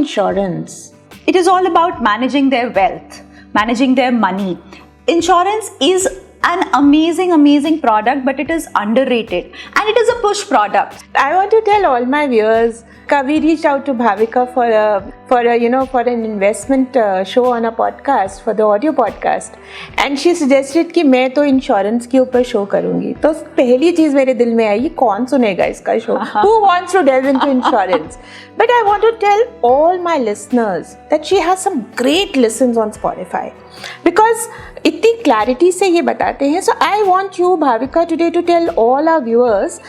insurance? It is all about managing their wealth, managing their money. Insurance is an amazing product, but it is underrated and it is a push product. I want to tell all my viewers, we reached out to Bhavika for an investment show on a podcast, for the audio podcast, and she suggested कि मैं तो insurance के ऊपर show करूँगी. तो पहली चीज़ मेरे दिल में आई, कौन सुनेगा इसका show? Who wants to delve into insurance? But I want to tell all my listeners that she has some great listens on Spotify. Because इतनी क्लैरिटी से ये बताते हैं. So I want you, Bhavika, today to tell all our viewers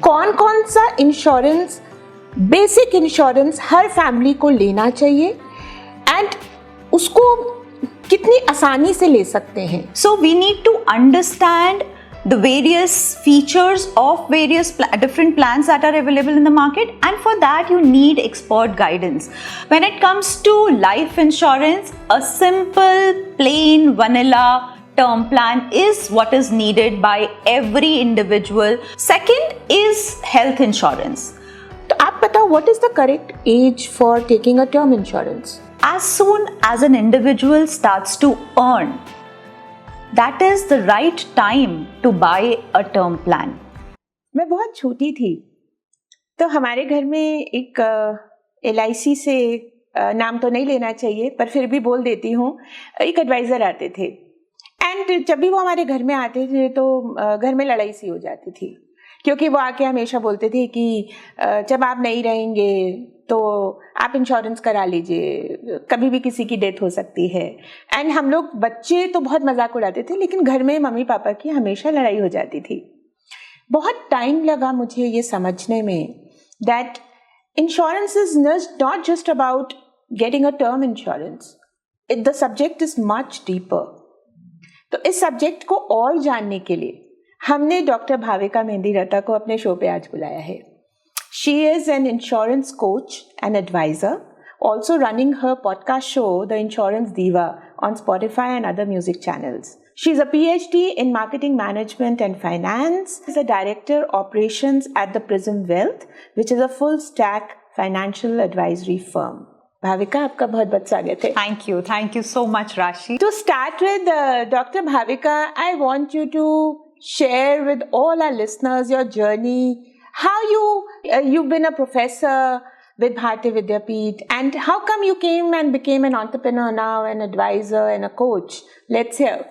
कौन सा insurance, basic insurance हर family को लेना चाहिए एंड उसको कितनी आसानी से ले सकते हैं. So we need to understand the various features of various different plans that are available in the market, and for that you need expert guidance. When it comes to life insurance, a simple plain vanilla term plan is what is needed by every individual. Second is health insurance. तो आप बताओ, what is the correct age for taking a term insurance? As soon as an individual starts to earn, that is the right time to buy a term plan. मैं बहुत छोटी थी तो हमारे घर में एक LIC से, नाम तो नहीं लेना चाहिए पर फिर भी बोल देती हूँ, एक एडवाइज़र आते थे एंड जब भी वो हमारे घर में आते थे तो घर में लड़ाई सी हो जाती थी, क्योंकि वो आके हमेशा बोलते थे कि जब आप नहीं रहेंगे तो आप इंश्योरेंस करा लीजिए, कभी भी किसी की डेथ हो सकती है. एंड हम लोग बच्चे तो बहुत मजाक उड़ाते थे, लेकिन घर में मम्मी पापा की हमेशा लड़ाई हो जाती थी. बहुत टाइम लगा मुझे ये समझने में that insurance is not just about getting a term insurance, the subject is much deeper. तो इस सब्जेक्ट को और जानने के लिए हमने डॉक्टर भाविका मेहंदी-रत्ता को अपने शो पे आज बुलाया है. She is an insurance coach and advisor, also running her podcast show, The Insurance Diva, on Spotify and other music channels. She's a PhD in marketing management and finance. She's a director operations at the Prism Wealth, which is a full stack financial advisory firm. Bhavika, आपका बहुत बहुत स्वागत है. Thank you so much, Rashi. To start with, Dr. Bhavika, I want you to share with all our listeners your journey. How you've been a professor with Bharati Vidyapeeth, and how come you came and became an entrepreneur now, an advisor and a coach? Let's hear.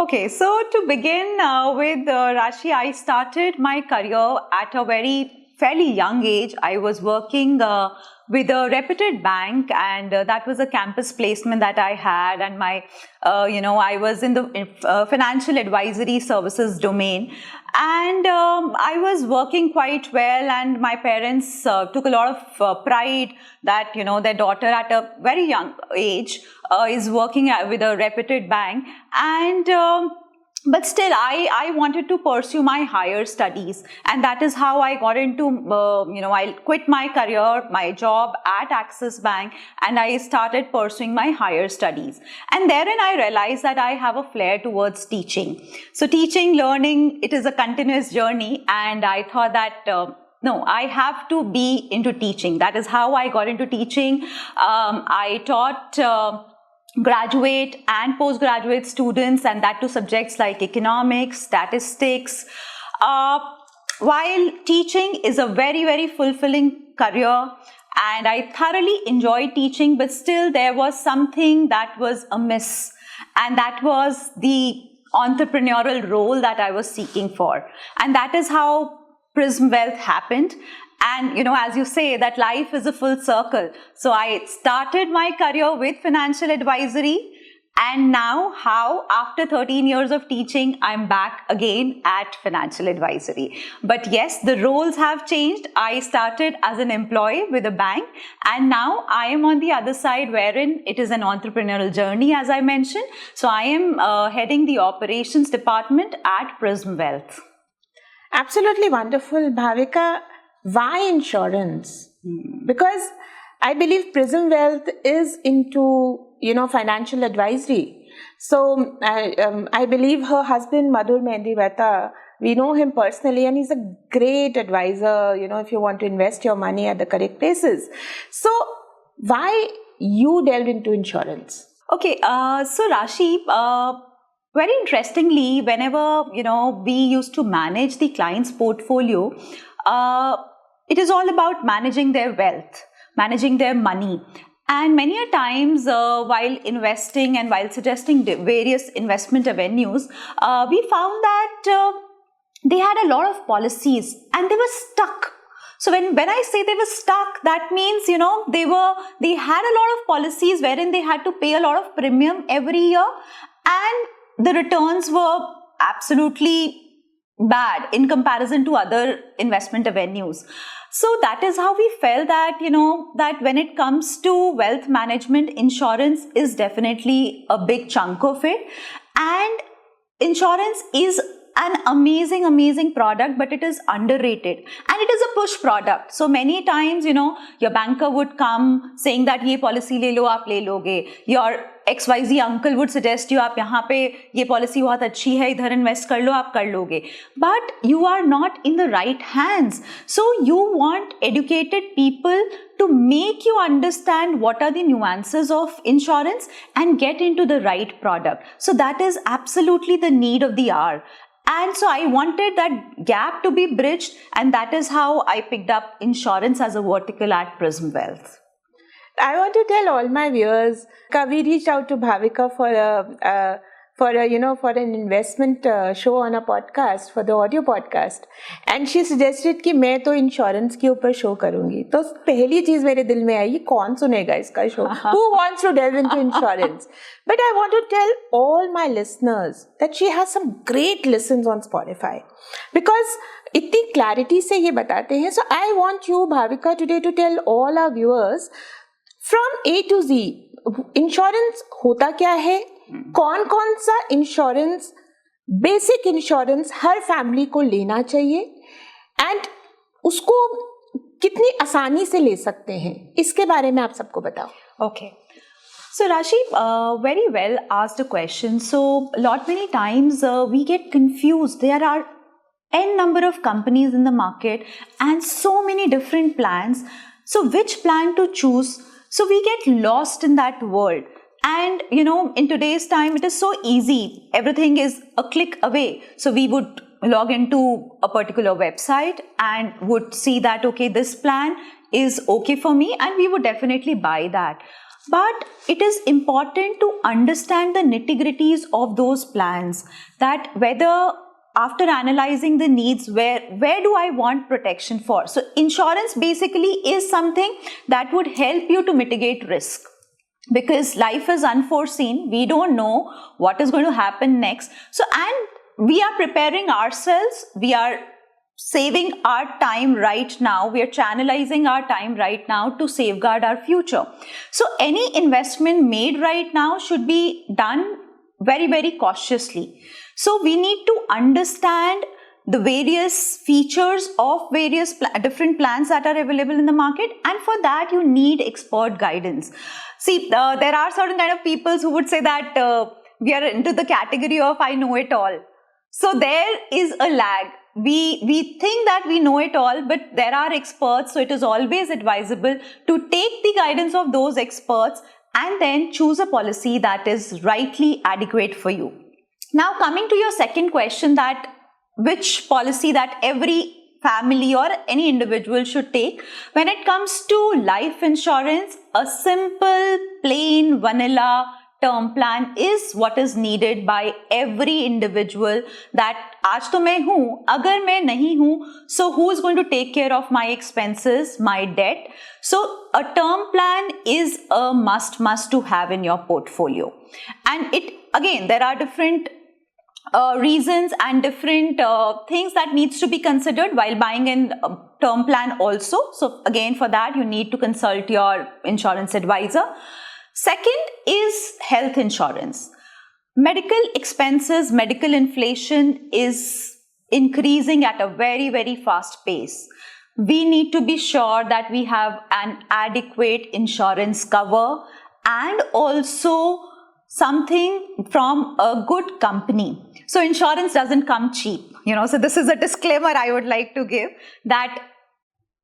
Okay, so to begin with, Rashi, I started my career at a fairly young age. I was working with a reputed bank, and that was a campus placement that I had, and my I was in the financial advisory services domain, and I was working quite well, and my parents took a lot of pride that their daughter at a very young age is working with a reputed bank, and but still I wanted to pursue my higher studies, and that is how I got into I quit my career, my job at Axis Bank, and I started pursuing my higher studies. And therein I realized that I have a flair towards teaching. So teaching, learning, it is a continuous journey, and I thought that no, I have to be into teaching. That is how I got into teaching. I taught graduate and postgraduate students, and that to subjects like economics, statistics. While teaching is a very fulfilling career, and I thoroughly enjoyed teaching, but still there was something that was amiss, and that was the entrepreneurial role that I was seeking for. And that is how Prism Wealth happened. And as you say, that life is a full circle. So I started my career with financial advisory, and now how after 13 years of teaching, I'm back again at financial advisory. But yes, the roles have changed. I started as an employee with a bank, and now I am on the other side, wherein it is an entrepreneurial journey, as I mentioned. So I am heading the operations department at Prism Wealth. Absolutely wonderful, Bhavika. Why insurance? Because I believe Prism Wealth is into, financial advisory. So I believe her husband, Madhur Mehendiratta, we know him personally, and he's a great advisor, if you want to invest your money at the correct places. So why you delved into insurance? Okay, so Rashi, very interestingly, whenever we used to manage the client's portfolio, it is all about managing their wealth, managing their money. And many a times while investing and while suggesting various investment avenues, we found that they had a lot of policies and they were stuck. So when I say they were stuck, that means, they had a lot of policies wherein they had to pay a lot of premium every year, and the returns were absolutely bad in comparison to other investment avenues. So that is how we felt that, that when it comes to wealth management, insurance is definitely a big chunk of it. And insurance is an amazing product, but it is underrated and it is a push product. So many times, your banker would come saying that ye policy le lo, aap le loge. Your XYZ uncle would suggest you, aap yahan pe ye policy bahut achhi hai, idhar invest kar lo, aap kar loge. But you are not in the right hands. So you want educated people to make you understand what are the nuances of insurance and get into the right product. So that is absolutely the need of the hour. And so I wanted that gap to be bridged, and that is how I picked up insurance as a vertical at Prism Wealth. I want to tell all my viewers, we reached out to Bhavika for an investment show on a podcast, for the audio podcast, and she suggested कि मैं तो insurance के ऊपर show करूँगी. तो पहली चीज मेरे दिल में आई, कौन सुनेगा इसका show? Who wants to delve into insurance? But I want to tell all my listeners that she has some great listens on Spotify, because इतनी clarity से ये बताते हैं. So I want you, Bhavika, today to tell all our viewers from A to Z, insurance होता क्या है, कौन कौन सा इंश्योरेंस, बेसिक इंश्योरेंस हर फैमिली को लेना चाहिए, एंड उसको कितनी आसानी से ले सकते हैं, इसके बारे में आप सबको बताओ. Okay. So Rashi, very well asked a question. So lot many times we get confused. There are n number of companies in the market and so many different plans. So which plan to choose? So we get lost in that world. And in today's time, it is so easy. Everything is a click away. So we would log into a particular website and would see that, okay, this plan is okay for me, and we would definitely buy that. But it is important to understand the nitty-gritties of those plans, that whether after analyzing the needs, where do I want protection for? So insurance basically is something that would help you to mitigate risk. Because life is unforeseen, we don't know what is going to happen next. So, and we are preparing ourselves, we are saving our time right now, we are channelizing our time right now to safeguard our future. So, any investment made right now should be done very cautiously. So, we need to understand the various features of various different plans that are available in the market, and for that you need expert guidance. See, there are certain kind of people who would say that we are into the category of I know it all. So there is a lag. We think that we know it all, but there are experts, so it is always advisable to take the guidance of those experts and then choose a policy that is rightly adequate for you. Now coming to your second question, that which policy that every family or any individual should take. When it comes to life insurance, a simple, plain, vanilla term plan is what is needed by every individual. That आज तो मैं हूँ, अगर मैं नहीं हूँ, so who is going to take care of my expenses, my debt? So a term plan is a must to have in your portfolio. And it, again, there are different reasons and different things that needs to be considered while buying a term plan also. So again, for that you need to consult your insurance advisor. Second is health insurance. Medical expenses, medical inflation is increasing at a very fast pace. We need to be sure that we have an adequate insurance cover and also something from a good company. So insurance doesn't come cheap, so this is a disclaimer I would like to give, that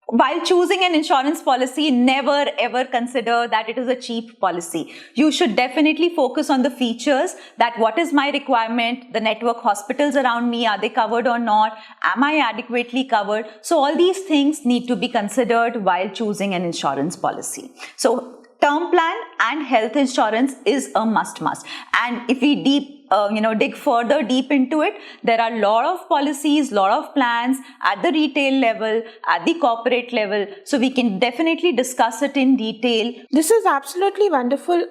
while choosing an insurance policy, never ever consider that it is a cheap policy. You should definitely focus on the features, that what is my requirement, the network hospitals around me, are they covered or not, am I adequately covered? So all these things need to be considered while choosing an insurance policy. So term plan and health insurance is a must. And if we dig further deep into it, there are a lot of policies, lot of plans at the retail level, at the corporate level. So we can definitely discuss it in detail. This is absolutely wonderful.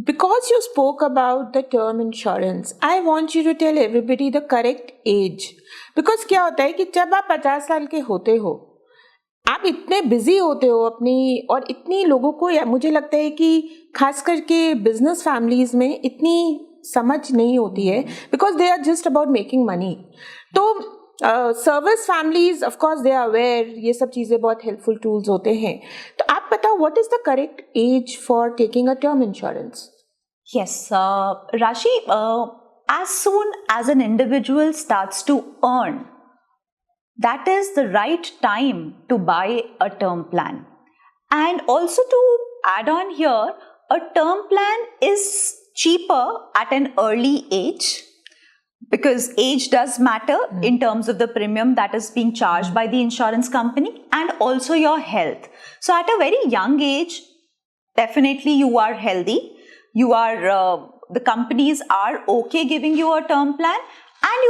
Because you spoke about the term insurance, I want you to tell everybody the correct age. Because क्या होता है कि जब आप 50 साल के होते हो, आप इतने बिजी होते हो अपनी, और इतनी लोगों को, या मुझे लगता है कि खास करके बिजनेस फैमिलीज में इतनी समझ नहीं होती है, because they are just about making money. तो service families of course they are aware, ये सब चीज़ें बहुत हेल्पफुल टूल्स होते हैं. तो आप बताओ, what is the correct age for taking a term insurance? Yes, Rashi, as soon as an individual starts to earn, that is the right time to buy a term plan. And also to add on here, a term plan is cheaper at an early age, because age does matter in terms of the premium that is being charged by the insurance company, and also your health. So at a very young age, definitely you are healthy, the companies are okay giving you a term plan, and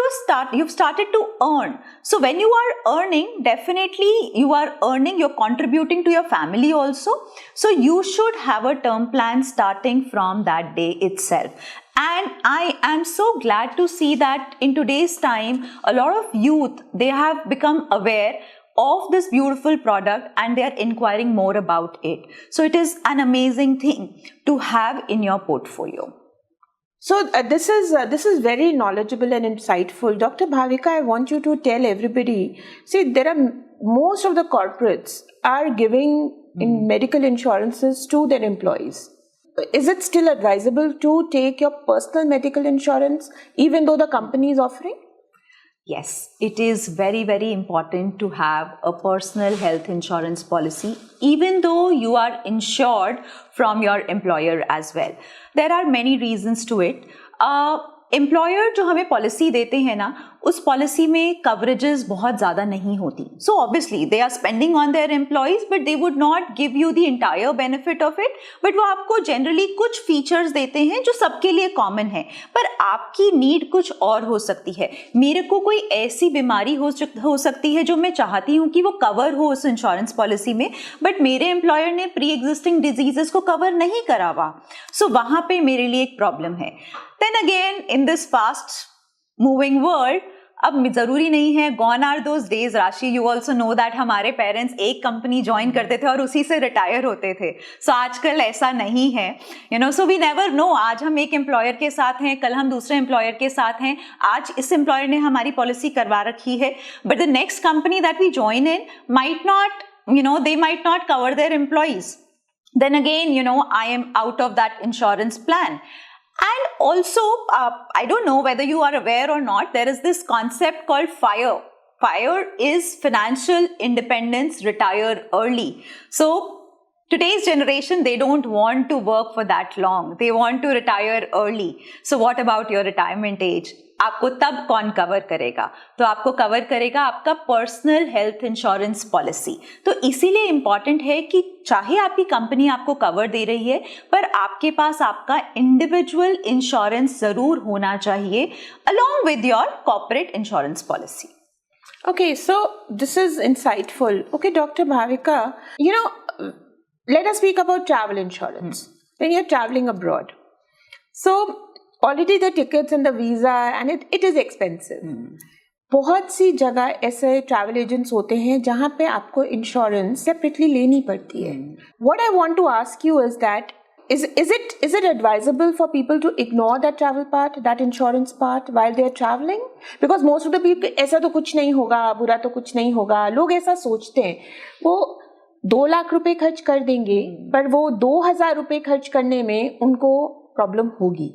you've started to earn. So when you are earning, definitely you are earning, you're contributing to your family also. So you should have a term plan starting from that day itself. And I am so glad to see that in today's time, a lot of youth, they have become aware of this beautiful product and they are inquiring more about it. So it is an amazing thing to have in your portfolio. So this is very knowledgeable and insightful. Dr. Bhavika, I want you to tell everybody, see, most of the corporates are giving in medical insurances to their employees. Is it still advisable to take your personal medical insurance even though the company is offering? Yes, it is very, very important to have a personal health insurance policy, even though you are insured from your employer as well. There are many reasons to it. Employer जो हमें policy देते हैं ना, उस policy में coverages बहुत ज़्यादा नहीं होती. So obviously they are spending on their employees, but they would not give you the entire benefit of it. But वो आपको जनरली कुछ फीचर्स देते हैं जो सबके लिए कॉमन है, पर आपकी नीड कुछ और हो सकती है. मेरे को कोई ऐसी बीमारी हो सकती है जो मैं चाहती हूँ कि वो कवर हो उस इंश्योरेंस पॉलिसी में, बट मेरे एम्प्लॉयर ने प्री एग्जिस्टिंग डिजीजेस को कवर नहीं करा हुआ. सो वहाँ पे मेरे लिए एक प्रॉब्लम है. Then again, in this fast moving world, अब जरूरी नहीं है, gone are those days, राशि, you also know that हमारे पेरेंट्स एक कंपनी ज्वाइन करते थे और उसी से रिटायर होते थे. सो आजकल ऐसा नहीं है, सो वी नेवर नो. आज हम एक एम्प्लॉयर के साथ हैं, कल हम दूसरे एम्प्लॉयर के साथ हैं. आज इस एम्प्लॉयर ने हमारी पॉलिसी करवा रखी है, but the next company that we join in might not, they might not cover their employees. Then again, I am out of that insurance plan. And also, I don't know whether you are aware or not, there is this concept called FIRE. FIRE is financial independence, retire early. So today's generation, they don't want to work for that long. They want to retire early. So what about your retirement age? आपको तब कौन cover करेगा? तो आपको cover करेगा आपका personal health insurance policy. तो इसीलिए इंपॉर्टेंट है कि चाहे आपकी कंपनी आपको कवर दे रही है, पर आपके पास आपका इंडिविजुअल इंश्योरेंस जरूर होना चाहिए along with your corporate insurance policy. Okay, so this is insightful. Okay, Dr. Bhavika, let us speak about travel insurance. When you're traveling abroad. So already the tickets and the visa and it is expensive. बहुत सी जगह ऐसे travel agents होते हैं जहाँ पे आपको insurance separately लेनी पड़ती है. What I want to ask you is that is it advisable for people to ignore that travel part, that insurance part while they are traveling? Because most of the people, ऐसा तो कुछ नहीं होगा, बुरा तो कुछ नहीं होगा, लोग ऐसा सोचते हैं. वो 2 लाख रुपए खर्च कर देंगे, पर वो 2,000 रुपए खर्च करने में उनको प्रॉब्लम होगी.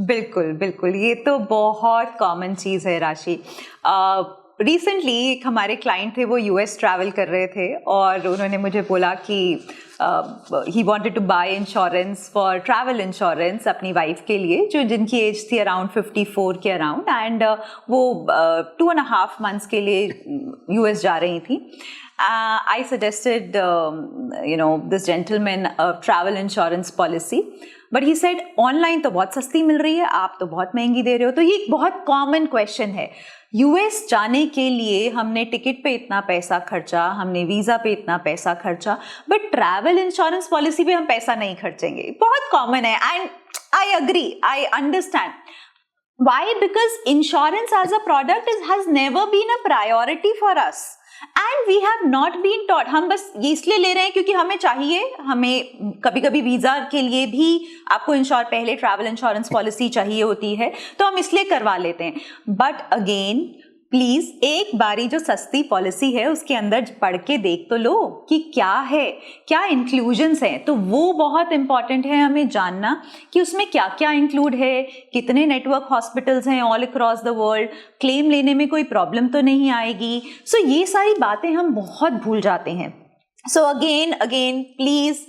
बिल्कुल बिल्कुल, ये तो बहुत कॉमन चीज़ है राशि. रिसेंटली एक हमारे क्लाइंट थे, वो यूएस ट्रैवल कर रहे थे और उन्होंने मुझे बोला कि he wanted to buy insurance for travel insurance अपनी वाइफ के लिए, जो जिनकी एज थी अराउंड 54 के अराउंड, एंड वो 2.5 months के लिए यूएस जा रही थी. I suggested this gentleman a travel insurance policy, but he said online तो बहुत सस्ती मिल रही है, आप तो बहुत महंगी दे रहे हो. तो ये एक बहुत कॉमन क्वेश्चन है. यूएस जाने के लिए हमने टिकट पे इतना पैसा खर्चा, हमने वीजा पे इतना पैसा खर्चा, बट ट्रैवल इंश्योरेंस पॉलिसी पे हम पैसा नहीं खर्चेंगे. बहुत कॉमन है, and I agree, I understand. Why? Because insurance as a product has never been a priority for us. And we have not been taught. हम बस ये इसलिए ले रहे हैं क्योंकि हमें चाहिए. हमें कभी कभी वीजा के लिए भी आपको पहले ट्रैवल इंश्योरेंस पॉलिसी चाहिए होती है, तो हम इसलिए करवा लेते हैं. बट अगेन प्लीज एक बारी जो सस्ती पॉलिसी है उसके अंदर पढ़ के देख तो लो कि क्या है, क्या इंक्लूजन्स हैं. तो वो बहुत इंपॉर्टेंट है हमें जानना कि उसमें क्या क्या इंक्लूड है, कितने नेटवर्क हॉस्पिटल्स हैं all across the world, claim लेने में कोई प्रॉब्लम तो नहीं आएगी. सो ये सारी बातें हम बहुत भूल जाते हैं. So again please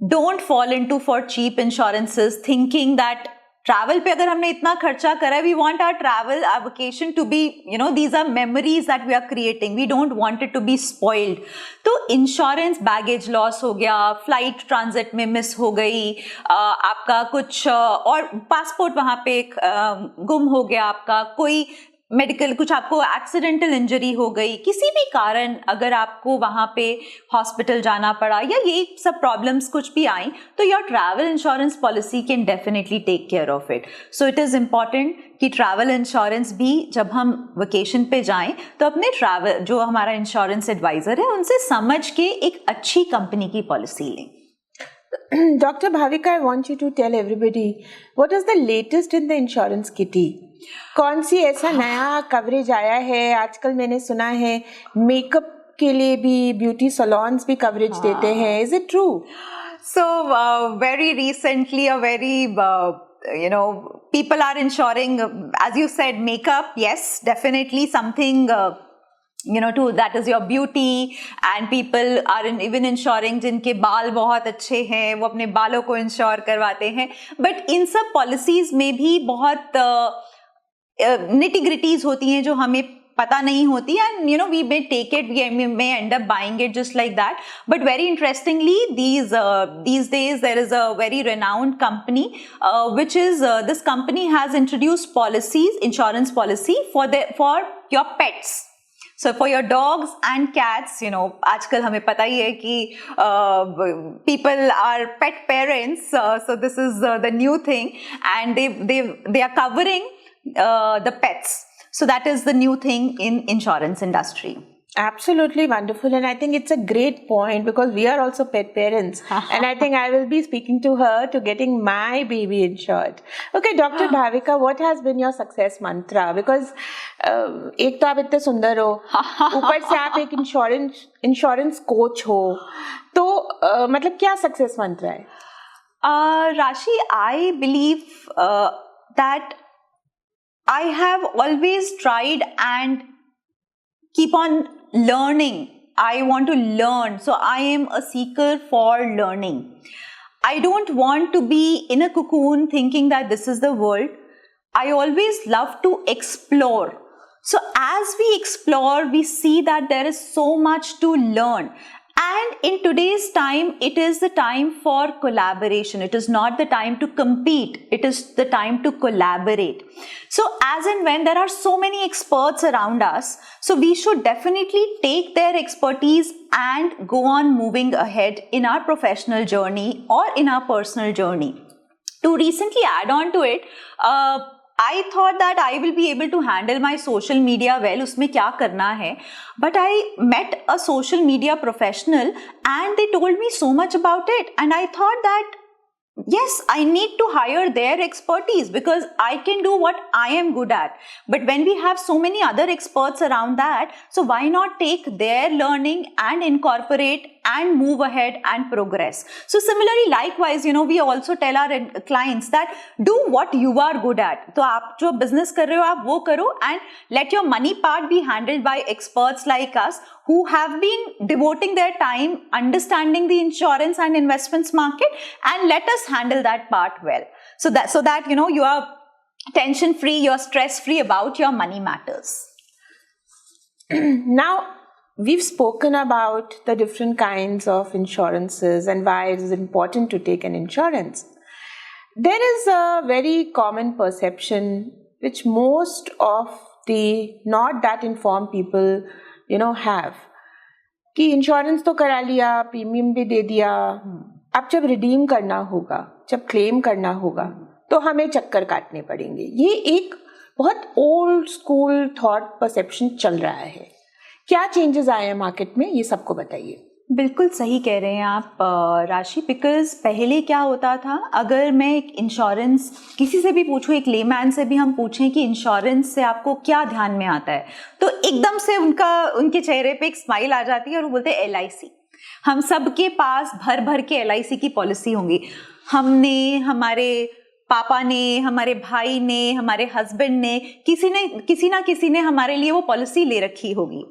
don't fall into for cheap insurances thinking that travel पे अगर हमने इतना खर्चा करा है, we want our travel, our vacation to be, these are memories that we are creating, we don't want it to be spoiled. तो insurance, baggage loss हो गया, फ्लाइट ट्रांजिट में मिस हो गई, आपका कुछ और पासपोर्ट वहां पे गुम हो गया, आपका कोई मेडिकल कुछ आपको एक्सीडेंटल इंजरी हो गई, किसी भी कारण अगर आपको वहां पे हॉस्पिटल जाना पड़ा या ये सब प्रॉब्लम्स कुछ भी आई, तो your travel insurance policy can definitely take care of it. So it is important कि ट्रैवल इंश्योरेंस भी जब हम वेकेशन पे जाएं तो अपने ट्रैवल जो हमारा इंश्योरेंस एडवाइजर है उनसे समझ के एक अच्छी कंपनी की पॉलिसी लें. Dr. Bhavika, I want you to tell everybody what is the latest in the insurance kitty. कौन सी ऐसा नया कवरेज आया है? आजकल मैंने सुना है मेकअप के लिए भी ब्यूटी सैलून्स भी कवरेज देते हैं. Is it true? So very recently, a very people are insuring, as you said, makeup. Yes, definitely something. That is your beauty, and people are even insuring जिनके बाल बहुत अच्छे हैं, वो अपने बालों को इंश्योर करवाते हैं. बट इन सब पॉलिसीज में भी बहुत निटी-ग्रिटीज होती हैं जो हमें पता नहीं होती, and we may take it, we may end up buying it just like that. But very interestingly, these days there is a very renowned company which is this company has introduced insurance policy for your pets. So for your dogs and cats, आजकल हमें पता ही है कि people are pet parents, so this is the new thing, and they are covering the pets. So that is the new thing in insurance industry. Absolutely wonderful, and I think it's a great point because we are also pet parents and I think I will be speaking to her to getting my baby insured. Okay, Dr. Bhavika, what has been your success mantra? Because एक तो आप इतने सुंदर हो, ऊपर से आप एक इंश्योरेंस कोच हो, तो मतलब क्या सक्सेस मंत्र है? Rashi, I believe that I have always tried and keep on learning. I want to learn. So I am a seeker for learning. I don't want to be in a cocoon thinking that this is the world. I always love to explore. So as we explore, we see that there is so much to learn. And in today's time, it is the time for collaboration. It is not the time to compete. It is the time to collaborate. So as and when there are so many experts around us, so we should definitely take their expertise and go on moving ahead in our professional journey or in our personal journey. To recently add on to it, I thought that I will be able to handle my social media well, उसमें क्या करना है. But I met a social media professional and they told me so much about it. And I thought that yes, I need to hire their expertise because I can do what I am good at. But when we have so many other experts around that, so why not take their learning and incorporate and move ahead and progress? So similarly, likewise, we also tell our clients that do what you are good at. So आप जो business कर रहे हो आप वो करो, and let your money part be handled by experts like us who have been devoting their time understanding the insurance and investments market, and let us handle that part well. So that you are tension free, you're stress free about your money matters. Now, we've spoken about the different kinds of insurances and why it is important to take an insurance. There is a very common perception which most of the not that informed people have कि insurance तो करा लिया, premium भी दे दिया, अब जब redeem करना होगा, जब क्लेम करना होगा तो हमें चक्कर काटने पड़ेंगे. ये एक बहुत ओल्ड स्कूल थॉट परसेप्शन चल रहा है. क्या चेंजेस आए हैं मार्केट में, ये सबको बताइए. बिल्कुल सही कह रहे हैं आप राशि, बिकॉज पहले क्या होता था, अगर मैं एक इंश्योरेंस किसी से भी पूछूं, एक लेमैन से भी हम पूछें कि इंश्योरेंस से आपको क्या ध्यान में आता है, तो एकदम से उनके चेहरे पे एक स्माइल आ जाती है और वो बोलते हैं LIC. हम सबके पास भर भर के LIC की पॉलिसी होंगी. हमने, हमारे पापा ने, हमारे भाई ने, हमारे हस्बैंड ने, किसी ना किसी ने हमारे लिए वो पॉलिसी ले रखी होगी.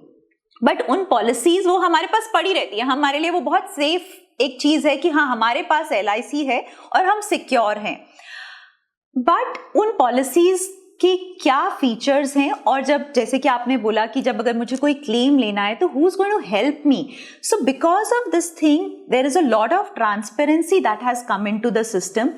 बट उन पॉलिसीज वो हमारे पास पड़ी रहती है. हमारे लिए वो बहुत सेफ एक चीज है कि हाँ हमारे पास LIC है और हम सिक्योर हैं. बट उन पॉलिसीज के क्या फीचर्स हैं, और जब जैसे कि आपने बोला कि जब अगर मुझे कोई क्लेम लेना है तो who is going to help me. So because of this thing there is a lot of transparency that has come into the system.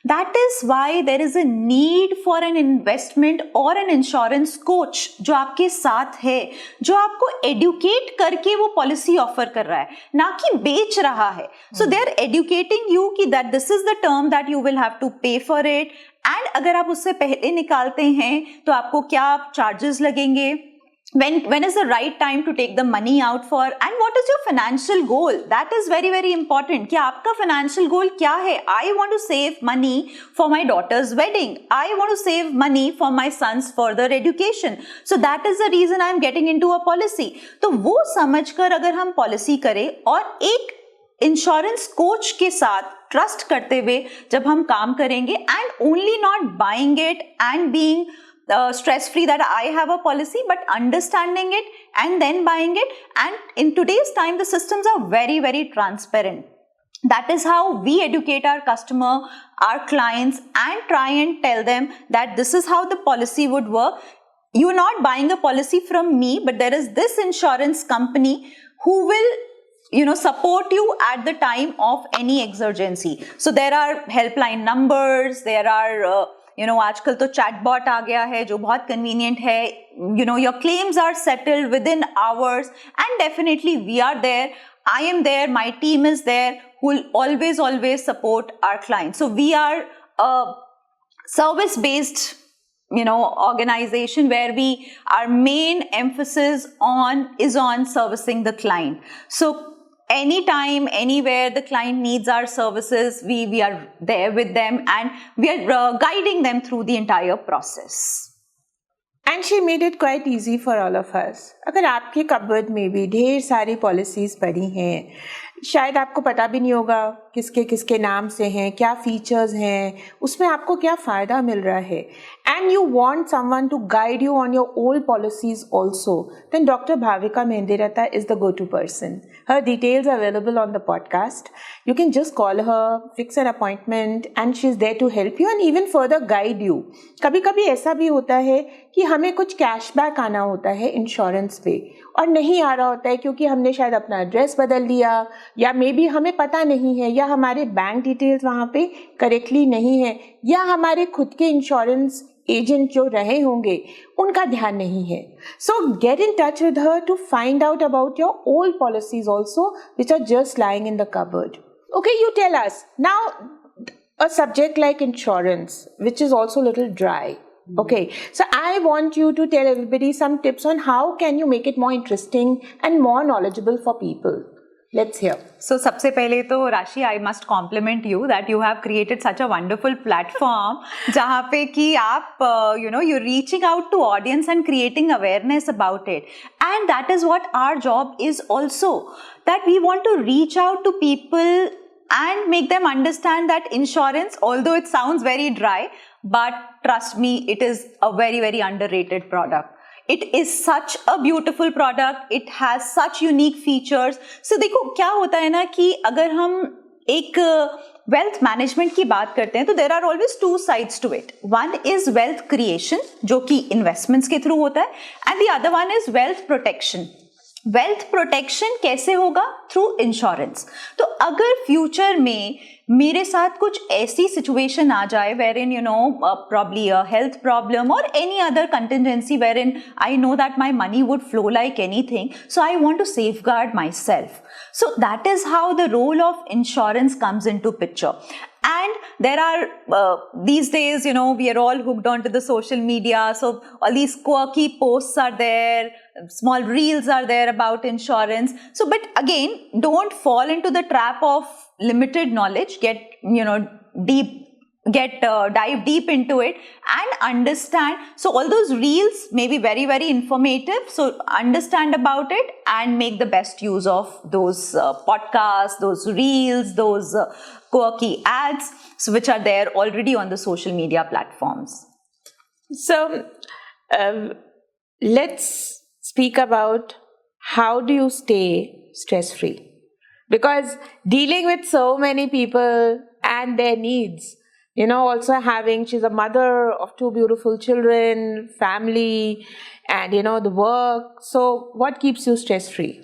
That is why there is a need for an investment or an insurance coach जो आपके साथ है, जो आपको educate करके वो policy offer कर रहा है, ना कि बेच रहा है. So they are educating you कि that this is the term that you will have to pay for it, and अगर आप उससे पहले निकालते हैं तो आपको क्या charges लगेंगे, when is the right time to take the money out for, and what is your financial goal. That is very very important कि आपका financial goal क्या है. I want to save money for my daughter's wedding, I want to save money for my son's further education, so that is the reason I am getting into a policy. तो वो समझकर अगर हम policy करें और एक insurance coach के साथ ट्रस्ट करते हुए जब हम काम करेंगे, and only not buying it and being stress free that I have a policy, but understanding it and then buying it. And in today's time the systems are very very transparent. That is how we educate our customer, our clients, and try and tell them that this is how the policy would work. You're not buying a policy from me, but there is this insurance company who will support you at the time of any emergency. So there are helpline numbers, there are आजकल तो chatbot आ गया है जो बहुत convenient है. Your claims are settled within hours, and definitely we are there, I am there, my team is there, who will always support our clients. So we are a service based organization where our main emphasis is on servicing the client. So anytime, anywhere the client needs our services, we are there with them, and we are guiding them through the entire process. And she made it quite easy for all of us. अगर आपके cupboard में भी ढेर सारी policies पड़ी हैं, शायद आपको पता भी नहीं होगा किसके किसके नाम से हैं, क्या फीचर्स हैं, उसमें आपको क्या फ़ायदा मिल रहा है, and you want someone to guide you on your old policies also, then Dr. Bhavika Mhendirata is the go-to person. Her details are available on the podcast. You can just call her, fix an appointment, and she's there to help you and even further guide you. कभी कभी ऐसा भी होता है कि हमें कुछ cashback आना होता है इंश्योरेंस पे, और नहीं आ रहा होता है क्योंकि हमने शायद अपना एड्रेस बदल लिया, या मे बी हमें पता नहीं है, या हमारे बैंक डिटेल्स वहाँ पे करेक्टली नहीं है, या हमारे खुद के इंश्योरेंस एजेंट जो रहे होंगे उनका ध्यान नहीं है. So get in touch with her to find out about your old policies also which are just lying in the cupboard. Okay, you tell us now, a subject like insurance, which is also a little dry. Okay, so I want you to tell everybody some tips on how can you make it more interesting and more knowledgeable for people. Let's hear. So, सबसे पहले तो राशि, I must compliment you that you have created such a wonderful platform जहाँ पे कि आप you're reaching out to audience and creating awareness about it, and that is what our job is also, that we want to reach out to people and make them understand that insurance, although it sounds very dry, but trust me, it is a very, very underrated product. It is such a beautiful product. It has such unique features. So देखो क्या होता है ना कि अगर हम एक wealth management की बात करते हैं तो there are always two sides to it. One is wealth creation जो कि investments के through होता है, and the other one is wealth protection. Wealth protection कैसे होगा? Through insurance. तो अगर फ्यूचर में मेरे साथ कुछ ऐसी सिचुएशन आ जाए wherein probably a health problem or any other contingency wherein I know that my money would flow like anything, so I want to safeguard myself. So that is how the role of insurance comes into picture. And there are these days, we are all hooked onto the social media. So all these quirky posts are there, small reels are there about insurance. So, but again, don't fall into the trap of limited knowledge. Dive deep into it and understand. So all those reels may be very, very informative. So understand about it and make the best use of those podcasts, those reels, those quirky ads, so which are there already on the social media platforms. So let's speak about how do you stay stress-free? Because dealing with so many people and their needs, also she's a mother of 2 beautiful children, family, and, the work. So what keeps you stress-free?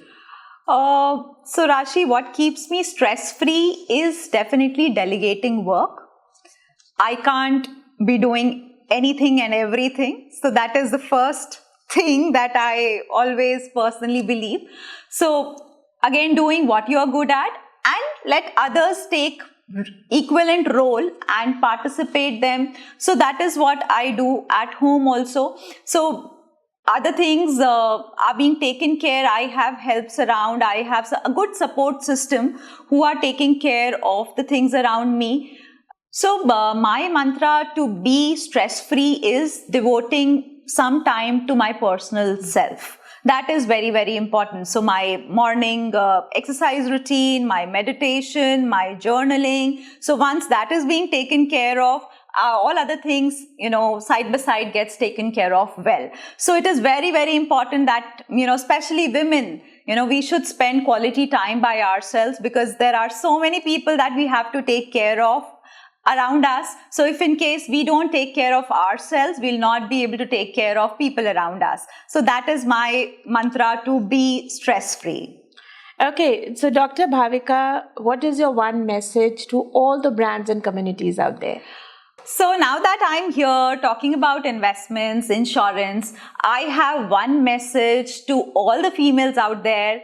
So Rashi, what keeps me stress-free is definitely delegating work. I can't be doing anything and everything. So that is the first thing that I always personally believe. So again, doing what you are good at and let others take equivalent role and participate them. So that is what I do at home also. So other things are being taken care. I have helps around. I have a good support system who are taking care of the things around me. So my mantra to be stress-free is devoting some time to my personal self. That is very, very important. So my morning exercise routine, my meditation, my journaling. So once that is being taken care of, all other things, side by side gets taken care of well. So it is very, very important that, especially women, we should spend quality time by ourselves because there are so many people that we have to take care of around us. So if in case we don't take care of ourselves, we'll not be able to take care of people around us. So that is my mantra to be stress-free. Okay, so Dr. Bhavika, what is your one message to all the brands and communities out there? So now that I'm here talking about investments, insurance, I have one message to all the females out there.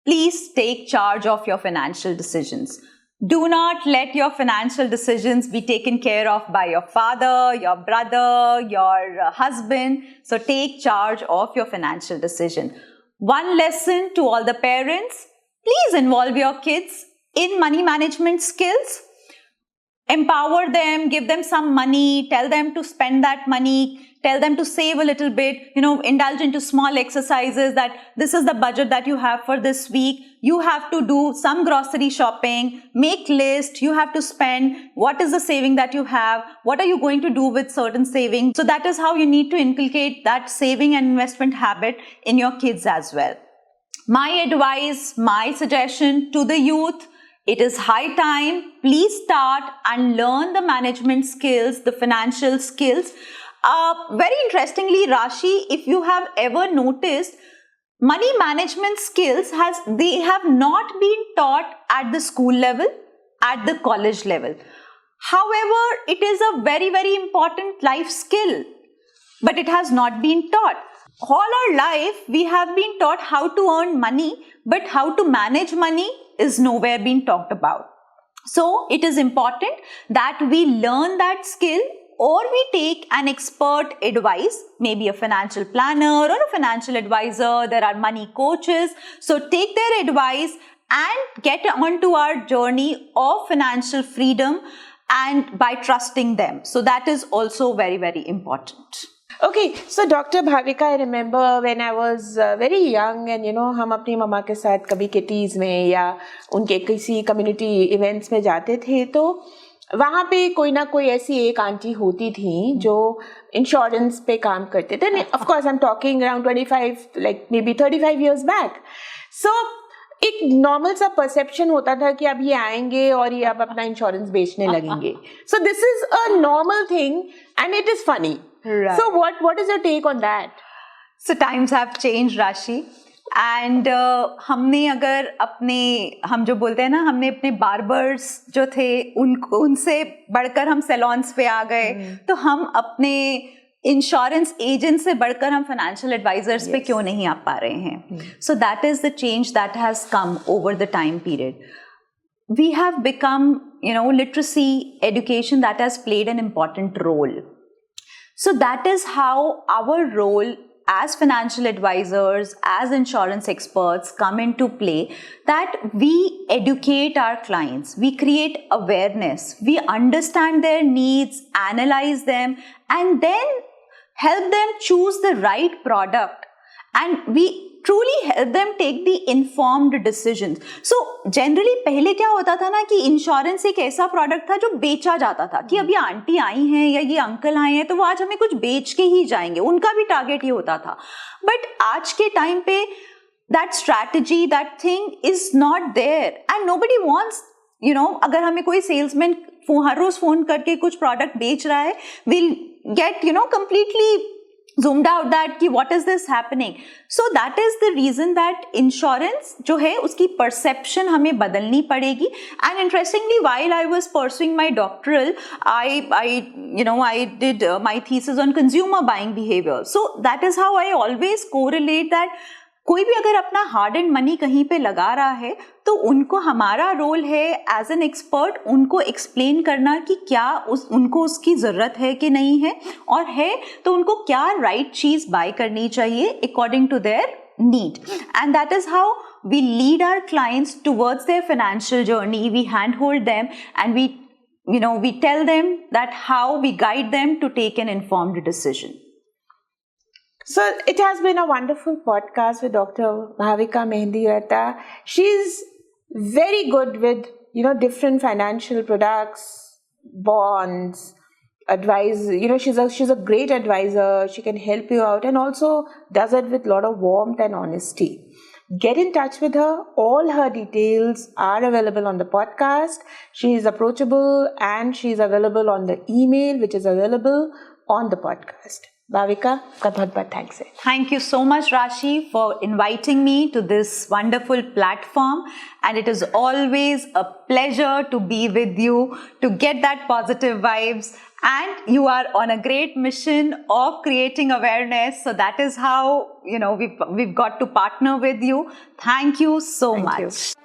Please take charge of your financial decisions. Do not let your financial decisions be taken care of by your father, your brother, your husband. So take charge of your financial decision. One lesson to all the parents, please involve your kids in money management skills. Empower them, give them some money, tell them to spend that money, tell them to save a little bit, indulge into small exercises that this is the budget that you have for this week. You have to do some grocery shopping, make list, you have to spend, what is the saving that you have, what are you going to do with certain saving. So that is how you need to inculcate that saving and investment habit in your kids as well. My advice, my suggestion to the youth, it is high time. Please start and learn the management skills, the financial skills. Very interestingly, Rashi, if you have ever noticed, money management skills they have not been taught at the school level, at the college level. However, it is a very, very important life skill, but it has not been taught. All our life, we have been taught how to earn money, but how to manage money is nowhere being talked about. So it is important that we learn that skill or we take an expert advice, maybe a financial planner or a financial advisor. There are money coaches. So take their advice and get onto our journey of financial freedom and by trusting them. So that is also very, very important. Okay, so Dr. Bhavika, I remember when I was very young and हम अपनी मम्मा के साथ कभी kitty's में या उनके किसी community events में जाते थे तो वहाँ पे कोई ना कोई ऐसी एक आंटी होती थी जो इंश्योरेंस पे काम करते थे. Of course, I'm talking around 25, like maybe 35 years back. So एक नॉर्मल सा परसेप्शन होता था कि अब ये आएंगे और ये अब अपना इंश्योरेंस बेचने लगेंगे. So this is a normal thing and it is funny. Right. So what is your take on that? So times have changed, Rashi. And हमने अगर हम जो बोलते हैं ना, हमने अपने बार्बर्स जो थे उनसे बढ़कर हम सैलॉन्स पे आ गए. तो हम अपने इंश्योरेंस एजेंट से बढ़कर हम फाइनेंशियल एडवाइजर्स पे क्यों नहीं आ पा रहे हैं? So that is the change that has come over the time period. We have become, literacy education that has played an important role. So that is how our role as financial advisors, as insurance experts come into play, that we educate our clients, we create awareness, we understand their needs, analyze them, and then help them choose the right product, and we truly help them take the informed decisions. So generally पहले क्या होता था ना कि insurance एक ऐसा product था जो बेचा जाता था कि अब ये आंटी आई हैं या ये अंकल आए हैं तो वो आज हमें कुछ बेच के ही जाएंगे, उनका भी टारगेट ही होता था. बट आज के टाइम पे that strategy, that thing is not there and nobody wants, अगर हमें कोई सेल्समैन हर रोज फोन करके कुछ प्रोडक्ट बेच रहा है, will get completely zoomed out that ki what is this happening. So that is the reason that insurance जो है उसकी perception हमें बदलनी पड़ेगी. And interestingly, while I was pursuing my doctoral, I did my thesis on consumer buying behavior. So that is how I always correlate that कोई भी अगर अपना हार्ड एंड मनी कहीं पे लगा रहा है तो उनको, हमारा रोल है एज एन एक्सपर्ट उनको एक्सप्लेन करना कि क्या उनको उसकी ज़रूरत है कि नहीं है, और है तो उनको क्या राइट चीज़ बाय करनी चाहिए according to their need. And that is how we lead our clients towards their financial journey. We handhold them and we tell them that how we guide them to take an informed decision. So it has been a wonderful podcast with Dr. Bhavika Mehendiratta. She's very good with, different financial products, bonds, advice. She's a great advisor. She can help you out and also does it with a lot of warmth and honesty. Get in touch with her. All her details are available on the podcast. She is approachable and she is available on the email, which is available on the podcast. Bhavika, का बहुत-बहुत thanks है. Thank you so much, Rashi, for inviting me to this wonderful platform. And it is always a pleasure to be with you, to get that positive vibes. And you are on a great mission of creating awareness. So that is how, we've got to partner with you. Thank you so much. Thank you.